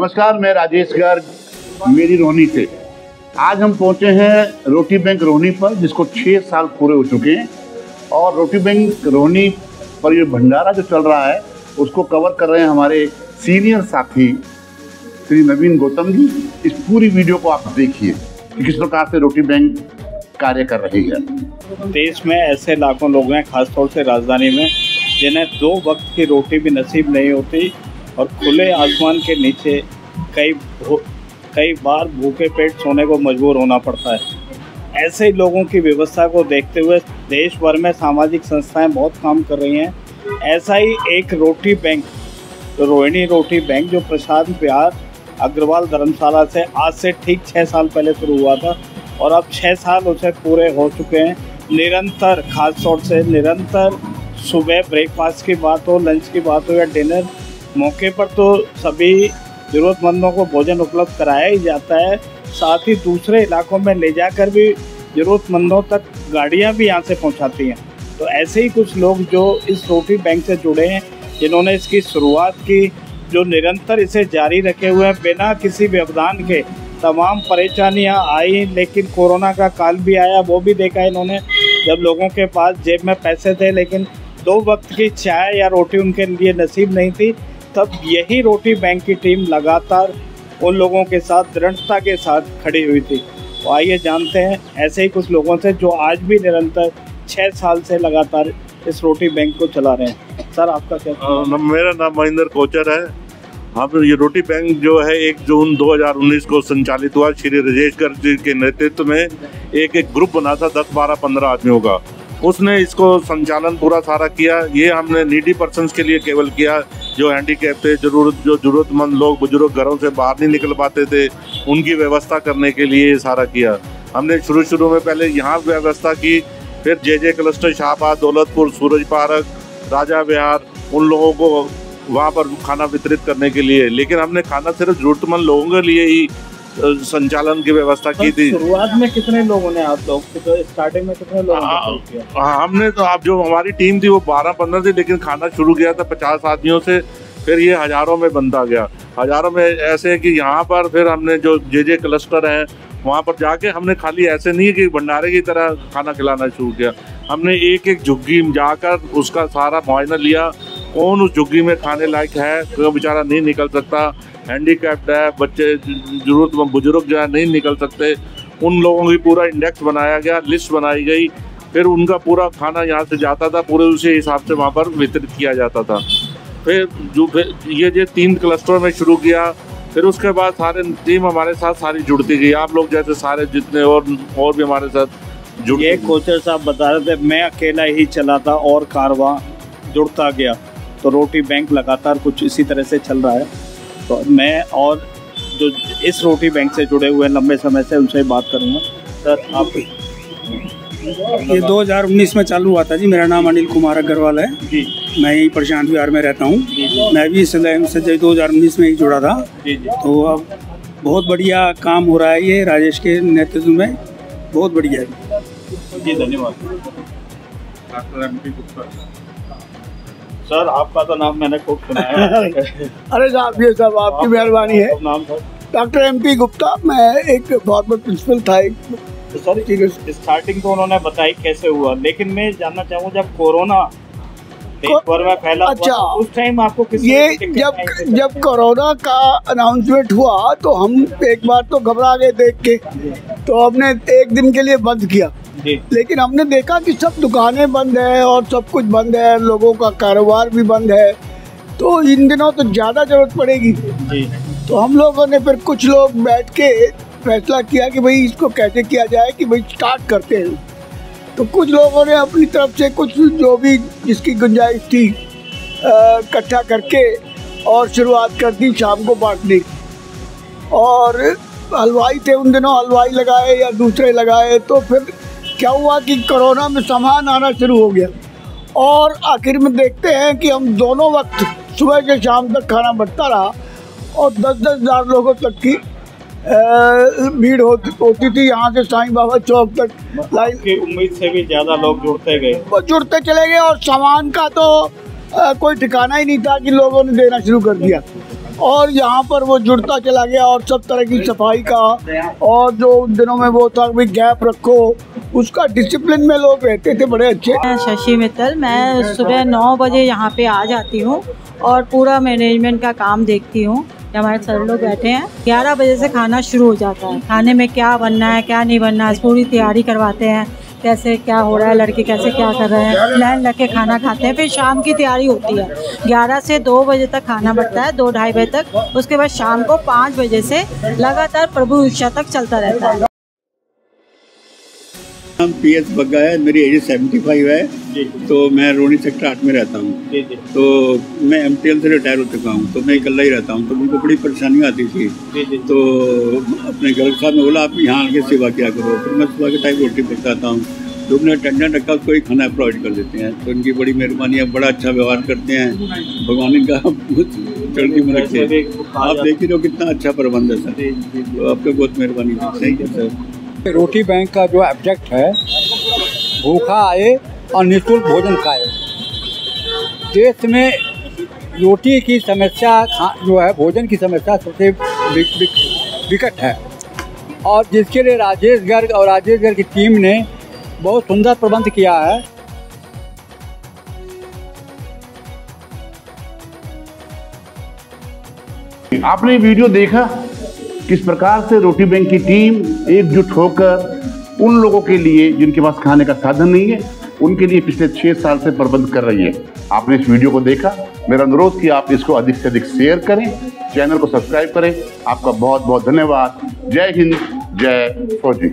नमस्कार, मैं राजेश गर्ग मेरी रोहनी से। आज हम पहुंचे हैं रोटी बैंक रोहनी पर, जिसको 6 साल पूरे हो चुके हैं। और रोटी बैंक रोहनी पर ये भंडारा जो चल रहा है उसको कवर कर रहे हैं हमारे सीनियर साथी श्री नवीन गौतम जी। इस पूरी वीडियो को आप देखिए कि किस प्रकार से रोटी बैंक कार्य कर रही है। देश में ऐसे लाखों लोग हैं, खासतौर से राजधानी में, जिन्हें 2 वक्त की रोटी भी नसीब नहीं होती और खुले आसमान के नीचे कई बार भूखे पेट सोने को मजबूर होना पड़ता है। ऐसे ही लोगों की व्यवस्था को देखते हुए देश भर में सामाजिक संस्थाएं बहुत काम कर रही हैं। ऐसा ही एक रोटी बैंक, रोहिणी रोटी बैंक, जो प्रशांत विहार अग्रवाल धर्मशाला से आज से ठीक 6 साल पहले शुरू हुआ था और अब 6 साल उसे पूरे हो चुके हैं। निरंतर, खास तौर से निरंतर सुबह ब्रेकफास्ट की बात हो, लंच की बात हो या डिनर, मौके पर तो सभी ज़रूरतमंदों को भोजन उपलब्ध कराया ही जाता है। साथ ही दूसरे इलाकों में ले जाकर भी ज़रूरतमंदों तक गाड़ियां भी यहां से पहुंचाती हैं। तो ऐसे ही कुछ लोग जो इस रोटी बैंक से जुड़े हैं, जिन्होंने इसकी शुरुआत की, जो निरंतर इसे जारी रखे हुए हैं बिना किसी व्यवधान के। तमाम परेशानियां आई, लेकिन कोरोना का काल भी आया, वो भी देखा इन्होंने, जब लोगों के पास जेब में पैसे थे लेकिन 2 वक्त की चाय या रोटी उनके लिए नसीब नहीं थी। तब यही रोटी बैंक की टीम लगातार उन लोगों के साथ दृढ़ता के साथ खड़ी हुई थी। तो आइए जानते हैं ऐसे ही कुछ लोगों से जो आज भी निरंतर 6 साल से लगातार इस रोटी बैंक को चला रहे हैं। सर, आपका क्या? मेरा नाम महेंद्र कोचर है। हम ये रोटी बैंक जो है 1 जून 2019 को संचालित हुआ। श्री राजेश गर्ग जी के नेतृत्व में एक ग्रुप बना था 10, 12, 15 आदमियों का। उसने इसको संचालन पूरा सारा किया। ये हमने नीडी पर्सन्स के लिए केवल किया, जो हैंडीकैप थे, जो ज़रूरतमंद लोग, बुजुर्ग घरों से बाहर नहीं निकल पाते थे, उनकी व्यवस्था करने के लिए ये सारा किया। हमने शुरू में पहले यहाँ व्यवस्था की, फिर जे क्लस्टर, शाहबाद, दौलतपुर, सूरज पार्क, राजा विहार, उन लोगों को वहाँ पर खाना वितरित करने के लिए। लेकिन हमने खाना सिर्फ ज़रूरतमंद लोगों के लिए ही संचालन की व्यवस्था की थी। शुरुआत में कितने लोगों ने, आप लोग तो स्टार्टिंग में कितने लोगों ने? हमने तो, आप जो हमारी टीम थी वो 12-15 थी, लेकिन खाना शुरू किया था 50 आदमियों से, फिर ये हज़ारों में बनता गया। हज़ारों में ऐसे है कि यहाँ पर फिर हमने जो जे क्लस्टर हैं वहाँ पर जाके हमने खाली ऐसे नहीं कि भंडारे की तरह खाना खिलाना शुरू किया। हमने एक झुग्गी में जाकर उसका सारा मुआयना लिया, कौन उस झुग्गी में खाने लायक है, कोई बेचारा नहीं निकल सकता, हैंडीकैप्ड है, बच्चे, ज़रूरतमंद बुजुर्ग जो है नहीं निकल सकते, उन लोगों की पूरा इंडेक्स बनाया गया, लिस्ट बनाई गई। फिर उनका पूरा खाना यहाँ से जाता था, पूरे उसी हिसाब से वहाँ पर वितरित किया जाता था। फिर ये 3 क्लस्टर में शुरू किया। फिर उसके बाद सारे टीम हमारे साथ सारी जुड़ती गई। आप लोग जैसे सारे जितने और भी हमारे साथ जुड़। ये कोचर साहब बता रहे थे, मैं अकेला ही चला था और कारवां जुड़ता गया। तो रोटी बैंक लगातार कुछ इसी तरह से चल रहा है। तो मैं और जो इस रोटी बैंक से जुड़े हुए लंबे समय से, उनसे बात करूँगा। सर, आप? ये 2019 में चालू हुआ था जी। मेरा नाम अनिल कुमार अग्रवाल है जी। मैं यही प्रशांत विहार में रहता हूँ। मैं भी इस 2019 में ही जुड़ा था जी। तो अब बहुत बढ़िया काम हो रहा है ये राजेश के नेतृत्व में, बहुत बढ़िया है जी। धन्यवाद। डॉक्टर MP गुप्ता सर, आपका तो नाम मैंने खूब सुना है। अरे साहब, ये सब आपकी मेहरबानी है। नाम था डॉक्टर MP गुप्ता। मैं एक फॉर्मर प्रिंसिपल था। तो सर, स्टार्टिंग तो उन्होंने बताई कैसे हुआ, लेकिन मैं जानना चाहूँ जब कोरोना देश भर में फैला, अच्छा, उस टाइम आपको जब कोरोना का अनाउंसमेंट हुआ तो हम एक बार तो घबरा गए देख के, तो हमने 1 दिन के लिए बंद किया। लेकिन हमने देखा कि सब दुकानें बंद है और सब कुछ बंद है, लोगों का कारोबार भी बंद है, तो इन दिनों तो ज़्यादा ज़रूरत पड़ेगी जी। तो हम लोगों ने फिर कुछ लोग बैठ के फैसला किया कि भाई इसको कैसे किया जाए, कि भाई स्टार्ट करते हैं। तो कुछ लोगों ने अपनी तरफ से कुछ जो भी जिसकी गुंजाइश थी इकट्ठा करके और शुरुआत कर दी शाम को बांटने की। और हलवाई थे उन दिनों, हलवाई लगाए या दूसरे लगाए। तो फिर क्या हुआ कि कोरोना में सामान आना शुरू हो गया और आखिर में देखते हैं कि हम दोनों वक्त सुबह से शाम तक खाना बढ़ता रहा और 10-10 हज़ार लोगों तक की भीड़ होती थी। यहाँ से साईं बाबा चौक तक लाइन की उम्मीद से भी ज़्यादा लोग जुड़ते चले गए और सामान का तो कोई ठिकाना ही नहीं था कि लोगों ने देना शुरू कर दिया। और यहाँ पर वो जुड़ता चला गया और सब तरह की सफाई का, और जो उन दिनों में वो था भी गैप रखो, उसका डिसिप्लिन में लोग रहते थे बड़े अच्छे। शशि मित्तल, मैं सुबह 9 बजे यहाँ पे आ जाती हूँ और पूरा मैनेजमेंट का काम देखती हूँ। हमारे सर लोग बैठे हैं, 11 बजे से खाना शुरू हो जाता है। खाने में क्या बनना है क्या नहीं बनना है पूरी तैयारी करवाते हैं, कैसे क्या हो रहा है, लड़के कैसे क्या कर रहे हैं, प्लान रख के खाना खाते हैं। फिर शाम की तैयारी होती है, 11 से 2 बजे तक खाना बनता है, 2-2:30 बजे तक। उसके बाद शाम को 5 बजे से लगातार प्रभु इच्छा तक चलता रहता है। नाम PS बग्गा है, मेरी एज 75 है। तो मैं रोनी सेक्टर 8 में रहता हूँ। तो मैं MTL से रिटायर हो चुका हूँ, तो मैं अकेला ही रहता हूँ। तो मुझको बड़ी परेशानी आती थी। तो अपने घर साहब ने बोला आप यहाँ आके सेवा किया करो। फिर मैं सुबह के टाइम रोटी पकाता हूँ, जो अपने अटेंडेंट रखा उसको ही खाना प्रोवाइड कर देते हैं। तो इनकी बड़ी मेहरबानी है, बड़ा अच्छा व्यवहार करते हैं। भगवान इनका चढ़ती में रखे। आप देख ही रहो कितना अच्छा प्रबंध है सर, तो आपका बहुत मेहरबानी है। सही है सर। रोटी बैंक का जो ऑब्जेक्ट है, भूखा आए और निःशुल्क भोजन खाए। देश में रोटी की समस्या जो है, भोजन की समस्या सबसे विकट है, और जिसके लिए राजेश गर्ग और राजेश गर्ग की टीम ने बहुत सुंदर प्रबंध किया है। आपने वीडियो देखा किस प्रकार से रोटी बैंक की टीम एकजुट होकर उन लोगों के लिए जिनके पास खाने का साधन नहीं है, उनके लिए पिछले 6 साल से प्रबंध कर रही है। आपने इस वीडियो को देखा, मेरा अनुरोध कि आप इसको अधिक से अधिक शेयर करें, चैनल को सब्सक्राइब करें। आपका बहुत बहुत धन्यवाद। जय हिंद, जय फौजी।